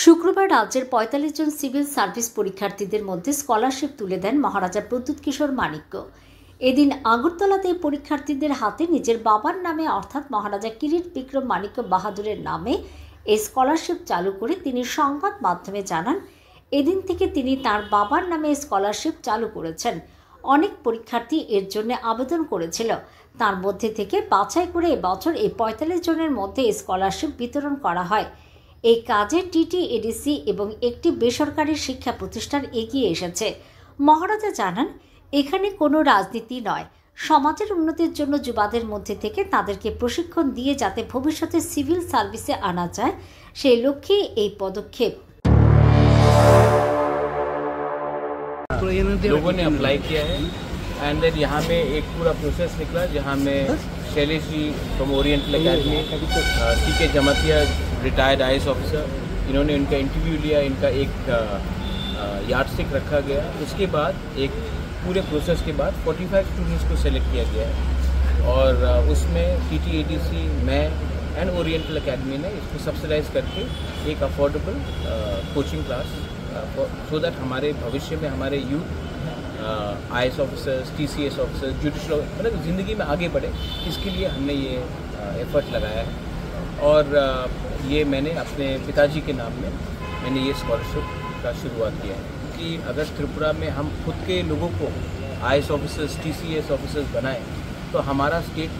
শুক্রবার রাজ্যের ৪৫ জন civil service পরীক্ষার্থীদের মধ্যে স্কলারশিপ তুলে দেন মহারাজা প্রদ্যুৎ কিশোর মাণিক্য। এদিন আগরতলাতে পরীক্ষার্থীদের হাতে নিজের বাবার নামে অর্থাৎ মহারাজা কিরিট বিক্রম মাণিক্য বাহাদুরের নামে এই স্কলারশিপ চালু করে তিনি সংবাদ মাধ্যমে জানান, এদিন থেকে তিনি তার বাবার নামে স্কলারশিপ চালু করেছেন। অনেক পরীক্ষার্থী এর জন্য আবেদন করেছিল, তার মধ্যে থেকে বাছাই করে এবছর এই ৪৫ জনের মধ্যে স্কলারশিপ বিতরণ করা হয়। এই কাজে টিটিএডিসি এবং একটি বেসরকারি শিক্ষা প্রতিষ্ঠান এগিয়ে এসেছে। মহারাজা জানান, এখানে কোনো রাজনীতি নয়, সমাজের উন্নতির জন্য যুবাদের মধ্যে থেকে তাদেরকে প্রশিক্ষণ দিয়ে যাতে ভবিষ্যতে সিভিল সার্ভিসে আনা যায়, সেই লক্ষ্যে এই পদক্ষেপ। लोगों ने अप्लाई किया है एंड देन यहाँ में एक पूरा प्रोसेस निकला जहाँ में Shailesh ji from oriental academy, CK. Jamatia retired IAS officer, इन्होंने इनका इंटरव्यू लिया, इनका एक यार्डस्टिक रखा गया। उसके बाद एक पूरे प्रोसेस के बाद 45 स्टूडेंट्स को सेलेक्ट किया गया है और उसमें टीटीएडीसी, मैं एंड ओरिएंटल अकेडमी ने इसको सब्सिडाइज करके एक affordable coaching class so that हमारे भविष्य में हमारे youth IAS officers, TCS officers, judicial मतलब ज़िंदगी में आगे बढ़े, इसके लिए हमने ये एफर्ट लगाया है। और ये मैंने अपने पिताजी के नाम में मैंने ये स्कॉलरशिप का शुरुआत किया है, क्योंकि अगर त्रिपुरा में हम खुद के लोगों को IAS ऑफिसर्स, TCS ऑफिसर्स बनाएं तो हमारा स्टेट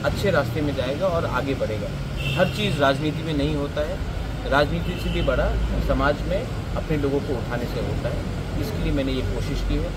अच्छे रास्ते में जाएगा और आगे बढ़ेगा। हर चीज़ राजनीति में नहीं होता है, राजनीति से भी बड़ा समाज में अपने लोगों को उठाने से होता है। इसके लिए मैंने ये कोशिश की है।